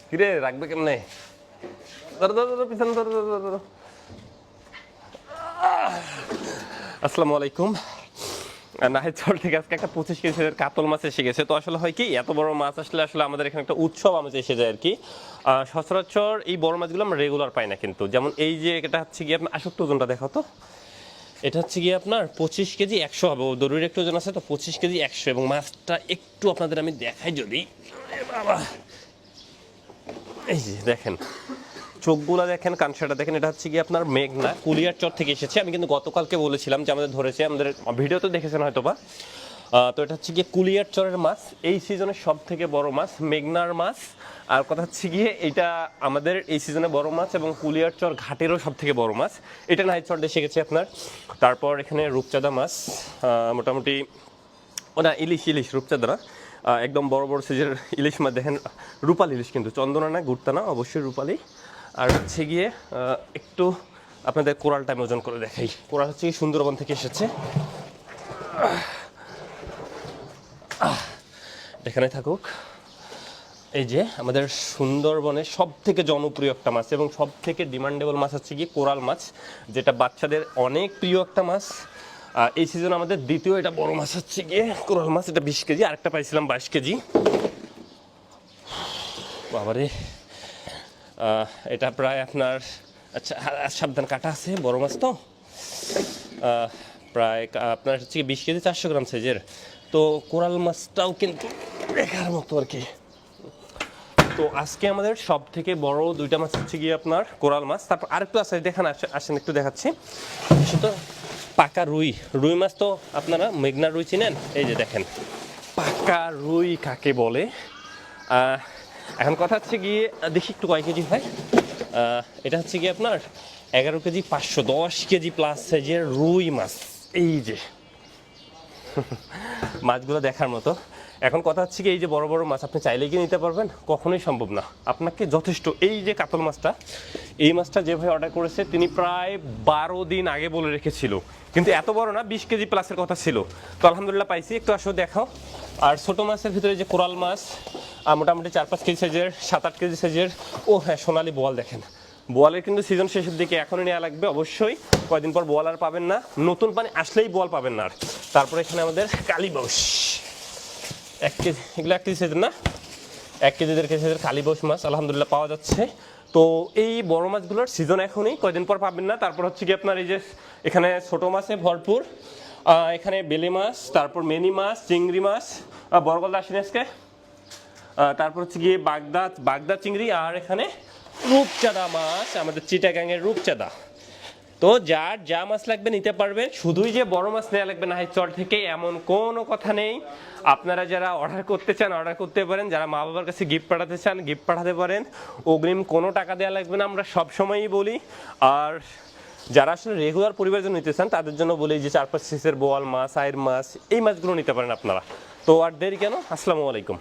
কিরে রাখবে কেমনে? আসসালামু আলাইকুম। নাহিদচর থেকে আজকে একটা 25 কেজির কাতল মাছ এসে গেছে। তো আসলে হয় কি, এত বড় মাছ আসলে আসলে আমাদের এখানে একটা উৎসব আমাদের এসে যায় আর কি। সচরাচর এই বড় মাছগুলো আমরা রেগুলার পাই না কিন্তু। যেমন এই যে এটা হচ্ছে গিয়ে আপনার আসক্ত ওজনটা দেখো তো, এটা হচ্ছে গিয়ে আপনার 25 কেজি 100 হবে। ও দরুরি একটু ওজন আছে তো 25 কেজি 100। এবং মাছটা একটু আপনাদের আমি দেখাই যদি, বাবা এই যে দেখেন, চোখগুলা দেখেন, কানসাটা দেখেন। এটা হচ্ছে কি আপনার মেঘনা কুলিয়ারচর থেকে এসেছে। আমি কিন্তু গতকালকে বলেছিলাম যে আমাদের ধরেছে, আমাদের ভিডিও তো দেখেছেন হয়তো বা। তো এটা হচ্ছে গিয়ে কুলিয়ারচরের মাছ, এই সিজনের সব থেকে বড় মাছ, মেঘনার মাছ। আর কথা হচ্ছে গিয়ে এটা আমাদের এই সিজনে বড় মাছ এবং কুলিয়ারচর ঘাটেরও সব থেকে বড় মাছ। এটা নাহিদচর এসে গেছে আপনার। তারপর এখানে রূপচাঁদা মাছ, মোটামুটি ওটা ইলিশ রূপচাঁদা না, একদম বড় বড় সাইজের ইলিশ মাছ দেখেন। রূপালি ইলিশ কিন্তু, চন্দনা না, গুড়তা না, অবশ্যই রূপালি। আর হচ্ছে গিয়ে একটু আপনাদের কোরালটা আমি ওজন করে দেখাই। কোরাল হচ্ছে কি সুন্দরবন থেকে এসেছে। এখানে থাকুক। এই যে আমাদের সুন্দরবনের সব থেকে জনপ্রিয় একটা মাছ এবং সব থেকে ডিমান্ডেবল মাছ হচ্ছে কি কোরাল মাছ, যেটা বাচ্চাদের অনেক প্রিয় একটা মাছ। এই সিজন আমাদের দ্বিতীয় এটা বড় মাছ হচ্ছে গিয়ে কোরাল মাছ। এটা 20 কেজি, আরেকটা পাইছিলাম 22 কেজি। বাবারে, এটা প্রায় আপনার, আচ্ছা সাবধান কাটা আছে, বড় মাছ তো। প্রায় আপনার হচ্ছে 20 কেজি 400 গ্রাম সাইজের। তো কোরাল মাছটাও কিন্তু দেখার মতো আর কি। তো আজকে আমাদের সব থেকে বড় দুইটা মাছ হচ্ছে গিয়ে আপনার কোরাল মাছ। তারপর আরেকটু আছে, দেখেন আসেন একটু দেখাচ্ছি। সেটা পাকা রুই মাছ। তো আপনারা মেঘনা রুই চিনেন? এই যে দেখেন পাকা রুই কাকে বলে। এখন কথা হচ্ছে গিয়ে দেখি একটু কয় কেজি হয়। এটা হচ্ছে গিয়ে আপনার 11 কেজি 500, 10 কেজি প্লাস সাইজের রুই মাছ। এই যে মাছগুলো দেখার মতো। এখন কথা হচ্ছে কি, এই যে বড় বড় মাছ আপনি চাইলে কি নিতে পারবেন? কখনোই সম্ভব না। আপনাকে যথেষ্ট, এই যে কাতল মাছটা, এই মাছটা যে ভাই অর্ডার করেছে তিনি প্রায় 12 দিন আগে বলে রেখেছিল, কিন্তু এত বড় না, 20 কেজি প্লাসের কথা ছিল। তো আলহামদুলিল্লাহ পাইছি। একটু আসো দেখাও। আর ছোটো মাছের ভিতরে যে কোরাল মাছ, মোটামুটি 4-5 কেজি সাইজের, 7-8 কেজি সাইজের। ও হ্যাঁ, সোনালি বোয়াল দেখেন। বোয়ালের কিন্তু সিজন শেষের দিকে, এখনই নেওয়া লাগবে অবশ্যই। কয়েকদিন পর বোয়াল আর পাবেন না, নতুন পানি আসলেই বোয়াল পাবেন না আর। তারপরে এখানে আমাদের কালীবাউস 1 কেজি, এগুলো 1 কেজি সাইজের না, 1 কেজি 1.5 কেজি সাইজের কালীবাউস মাছ আলহামদুলিল্লাহ পাওয়া যাচ্ছে। তো এই বড় মাছগুলোর সিজন এখনই, কয়েকদিন পর পাবেন না। তারপর হচ্ছে কি আপনার এই যে এখানে ছোটো মাছে ভরপুর, এখানে বেলে মাছ, তারপর মেনি মাছ, চিংড়ি মাছ, বরগলদা আসেনি আজকে। তারপর হচ্ছে গিয়ে বাগদা চিংড়ি, আর এখানে রূপচাঁদা মাছ, আমাদের চিটাগাংয়ের রূপচাঁদা। তো যার যা মাছ লাগবে নিতে পারবেন। শুধুই যে বড় মাছ নেওয়া লাগবে নাহিদচর থেকে এমন কোনো কথা নেই। আপনারা যারা অর্ডার করতে চান অর্ডার করতে পারেন, যারা মা বাবার কাছে গিফট পাঠাতে চান গিফট পাঠাতে পারেন। অগ্রিম কোনো টাকা দেওয়া লাগবে না, আমরা সবসময়ই বলি। আর যারা আসলে রেগুলার পরিবারের জন্য নিতে চান তাদের জন্য বলি যে 4-5 পিসের বোয়াল মাছ, আয়ের মাছ, এই মাছগুলো নিতে পারেন আপনারা। তো আর দেরি কেন? আসসালামু আলাইকুম।